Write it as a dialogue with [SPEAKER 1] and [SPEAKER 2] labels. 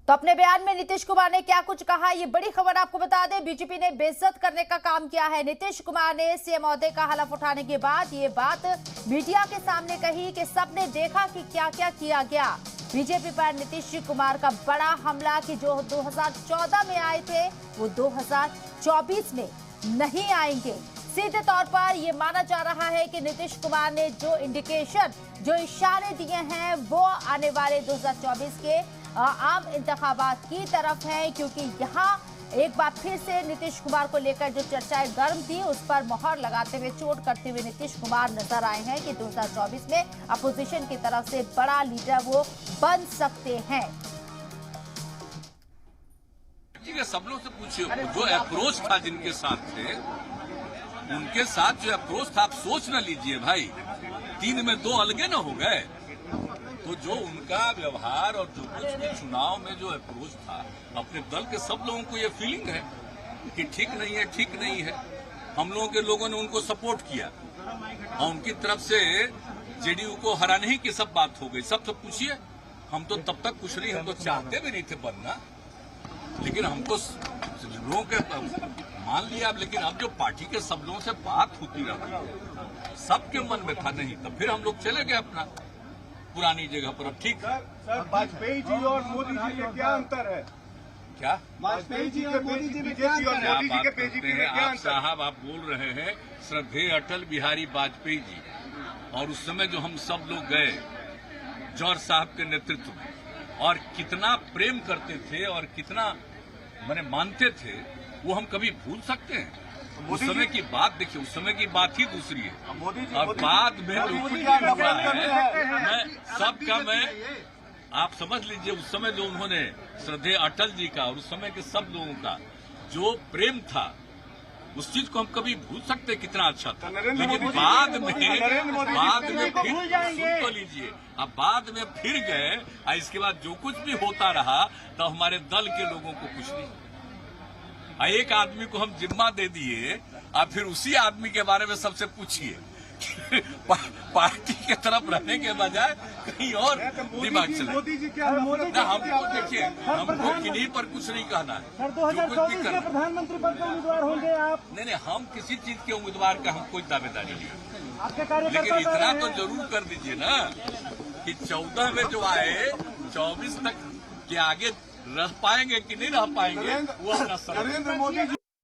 [SPEAKER 1] तो अपने बयान में नीतीश कुमार ने क्या कुछ कहा, ये बड़ी खबर आपको बता दें। बीजेपी ने बेइज्जत करने का काम किया है। नीतीश कुमार ने सीएम महोदय का हलफ उठाने के बाद ये बात मीडिया के सामने कही कि सबने देखा कि क्या क्या किया गया। बीजेपी पर नीतीश कुमार का बड़ा हमला कि जो 2014 में आए थे वो 2024 में नहीं आएंगे। सीधे तौर पर ये माना जा रहा है कि नीतीश कुमार ने जो इंडिकेशन, जो इशारे दिए हैं वो आने वाले 2024 के आम इंतखाबात की तरफ है, क्योंकि यहाँ एक बार फिर से नीतीश कुमार को लेकर जो चर्चाएं गर्म थी उस पर मोहर लगाते हुए, चोट करते हुए नीतीश कुमार नजर आए हैं कि 2024 में अपोजिशन की तरफ से बड़ा लीडर वो बन सकते हैं।
[SPEAKER 2] सब लोग से पूछिए, जो अप्रोच था जिनके साथ थे, उनके साथ जो अप्रोच था, आप सोच न लीजिए भाई 3 में 2 अलगे न हो गए। तो जो उनका व्यवहार और जो कुछ भी चुनाव में जो अप्रोच था, अपने दल के सब लोगों को ये फीलिंग है कि ठीक नहीं है। हम लोगों के लोगों ने उनको सपोर्ट किया और उनकी तरफ से जेडीयू को हराने की सब बात हो गई। सब तो पूछिए, हम तो तब तक कुछ नहीं, हम तो चाहते भी नहीं थे बनना, लेकिन हमको लोगों के मान लिया। लेकिन अब जो पार्टी के सब लोगों से बात होती रही, सबके मन में था नहीं, तो फिर हम लोग चले गए अपना पुरानी जगह पर। अब ठीक है।
[SPEAKER 3] सर, वाजपेयी जी और मोदी जी में क्या अंतर है?
[SPEAKER 2] क्या
[SPEAKER 3] वाजपेयी जी और मोदी जी में क्या अंतर है? मोदी जी के बीजेपी में क्या अंतर है?
[SPEAKER 2] साहब, आप बोल रहे हैं श्रद्धेय अटल बिहारी वाजपेयी जी, और उस समय जो हम सब लोग गए जौहर साहब के नेतृत्व में, और कितना प्रेम करते थे और कितना मानते थे, वो हम कभी भूल सकते हैं? उस समय की बात देखिए, उस समय की बात ही दूसरी है और बाद में जो कुछ भी हुआ है, मैं आप समझ लीजिए, उस समय जो उन्होंने श्रद्धेय अटल जी का और उस समय के सब लोगों का जो प्रेम था, उस चीज को हम कभी भूल सकते कितना अच्छा था। लेकिन बाद में फिर सुन तो लीजिए, अब बाद में फिर गए और इसके बाद जो कुछ भी होता रहा तो हमारे दल के लोगों को कुछ नहीं। एक आदमी को हम जिम्मा दे दिए और फिर उसी आदमी के बारे में सबसे पूछिए पार्टी के तरफ रहने के बजाय कहीं और दिमाग चले।
[SPEAKER 3] मोदी जी क्या
[SPEAKER 2] हमको देखिए, हमको किन्हीं पर कुछ नहीं कहना है।
[SPEAKER 4] सर, 2024 के प्रधानमंत्री पद के उम्मीदवार होंगे आप?
[SPEAKER 2] नहीं, हम किसी चीज के उम्मीदवार का हम कोई दावेदारी नहीं,
[SPEAKER 4] आपके कार्यकर्ता,
[SPEAKER 2] लेकिन इतना तो जरूर कर दीजिए ना कि 14 में जो आए 24 तक के आगे रह पाएंगे कि नहीं रह पाएंगे, वो
[SPEAKER 3] नरेंद्र मोदी